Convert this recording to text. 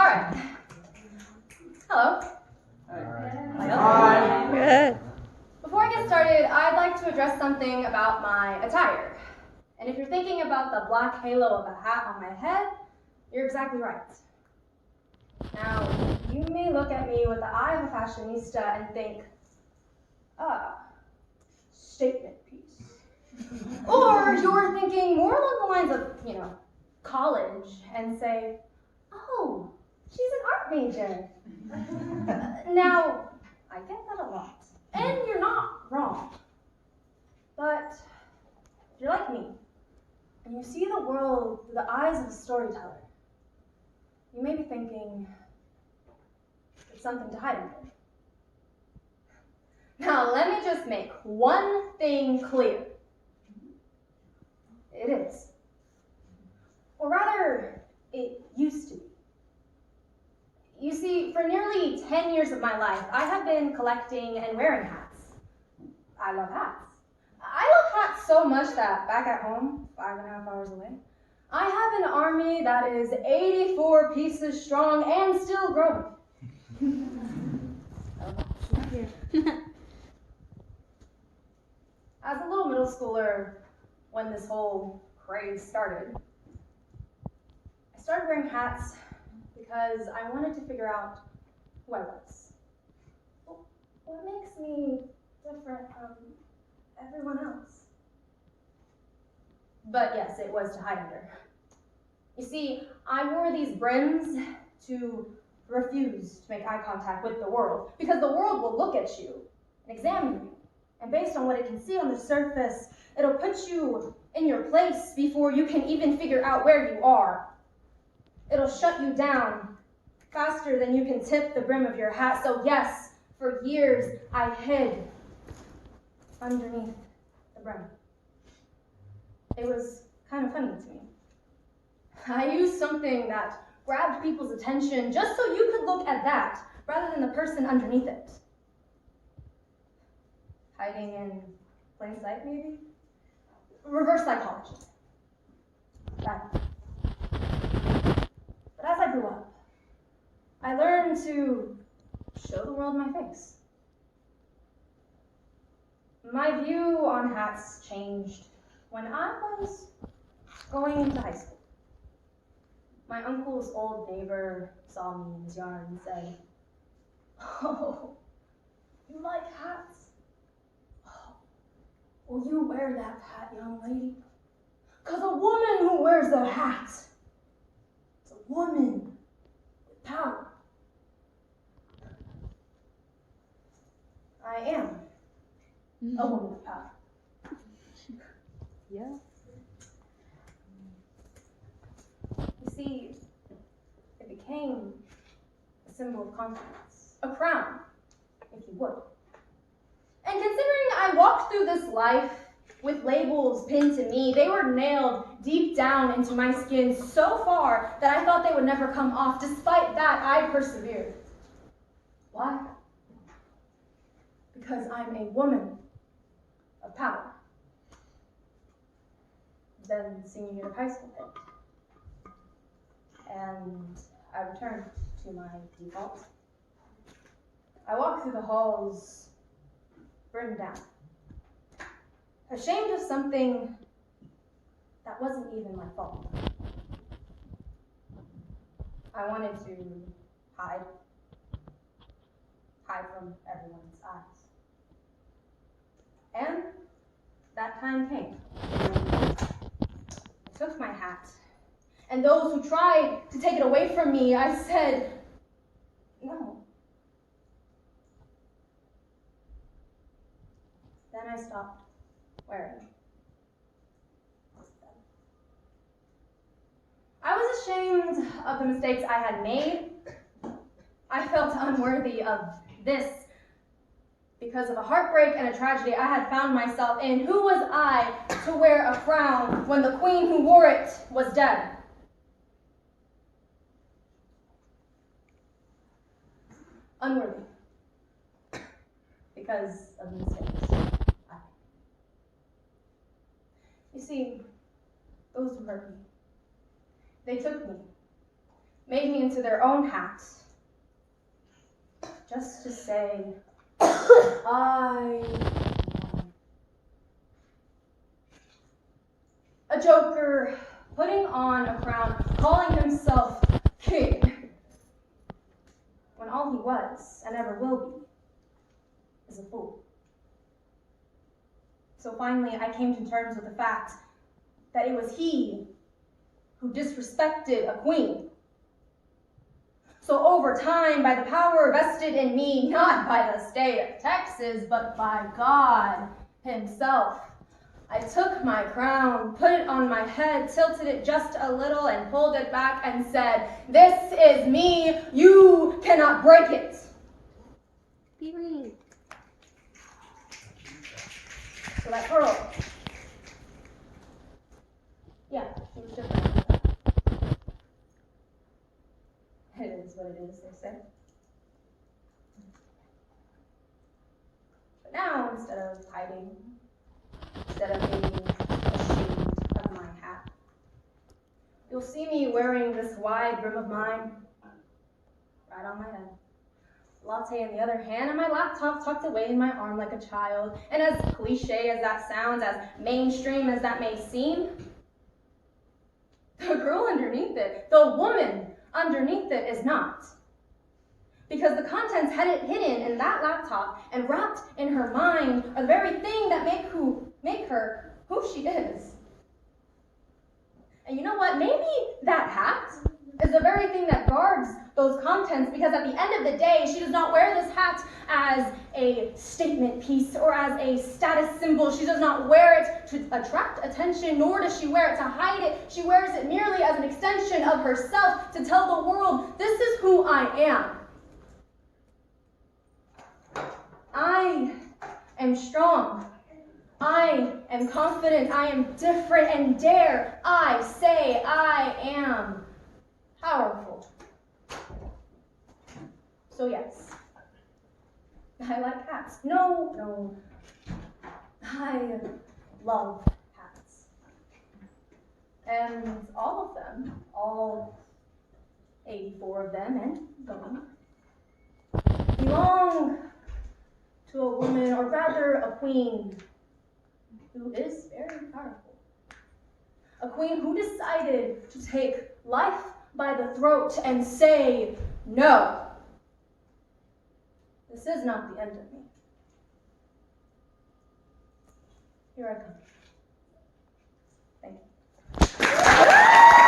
right. Hello. Hi. Good. Before I get started, I'd like to address something about my attire. And if you're thinking about the black halo of a hat on my head, you're exactly right. Now, you may look at me with the eye of a fashionista and think, statement piece. Or you're thinking more along the lines of, college and say, oh, she's an art major. Now, I get that a lot, and you're not wrong. But if you're like me, and you see the world through the eyes of a storyteller, you may be thinking it's something to hide under. Now, let me just make one thing clear. It is. Or rather, it used to be. You see, for nearly 10 years of my life, I have been collecting and wearing hats. I love hats. I love hats so much that back at home, 5.5 hours away, I have an army that is 84 pieces strong and still growing. As a little middle schooler, when this whole craze started, I started wearing hats because I wanted to figure out who I was. What makes me different from everyone else? But yes, it was to hide under. You see, I wore these brims to refuse to make eye contact with the world, because the world will look at you and examine you, and based on what it can see on the surface, it'll put you in your place before you can even figure out where you are. It'll shut you down faster than you can tip the brim of your hat. So yes, for years I hid underneath the brim. It was kind of funny to me. I used something that grabbed people's attention just so you could look at that rather than the person underneath it. Hiding in plain sight, maybe? Reverse psychology. That. But as I grew up, I learned to show the world my face. My view on hats changed when I was going into high school. My uncle's old neighbor saw me in his yard and said, "Oh, you like hats? Oh, will you wear that hat, young lady? 'Cause a woman who wears a hat is a woman with power." I am a woman with power. Yeah. You see, it became a symbol of confidence, a crown, if you would. And considering I walked through this life with labels pinned to me, they were nailed deep down into my skin so far that I thought they would never come off. Despite that, I persevered. Why? Because I'm a woman of power. Then senior year of high school hit, and I returned to my default. I walked through the halls, brimmed down, ashamed of something that wasn't even my fault. I wanted to hide from everyone's eyes. And that time came. I took my hat, and those who tried to take it away from me, I said, no. Then I stopped wearing it. I was ashamed of the mistakes I had made. I felt unworthy of this. Because of a heartbreak and a tragedy I had found myself in, who was I to wear a crown when the queen who wore it was dead? Unworthy. Because of the mistakes I made. You see, those who hurt me, they took me, made me into their own hat, just to say, I am a joker putting on a crown, calling himself king, when all he was, and ever will be, is a fool. So finally, I came to terms with the fact that it was he who disrespected a queen. So over time, by the power vested in me, not by the state of Texas, but by God himself, I took my crown, put it on my head, tilted it just a little, and pulled it back and said, "This is me, you cannot break it." So that girl, yeah, she was different. It is what it is, they say. But now, instead of hiding, instead of being ashamed of my hat, you'll see me wearing this wide brim of mine right on my head. Latte in the other hand, and my laptop tucked away in my arm like a child. And as cliche as that sounds, as mainstream as that may seem, the girl underneath it, the woman underneath it is not. Because the contents hidden in that laptop and wrapped in her mind are the very thing that make her who she is. And you know what? Maybe that hat is the very thing that guards those contents, because at the end of the day, she does not wear this hat as a statement piece or as a status symbol. She does not wear it to attract attention, nor does she wear it to hide it. She wears it merely as an extension of herself to tell the world, this is who I am. I am strong. I am confident. I am different, and dare I say I am powerful. So yes, I like hats. No, I love hats. And all of them, all 84 of them and gone, belong to a woman, or rather a queen, who is very powerful. A queen who decided to take life by the throat and say, no, this is not the end of me. Here I come. Thank you.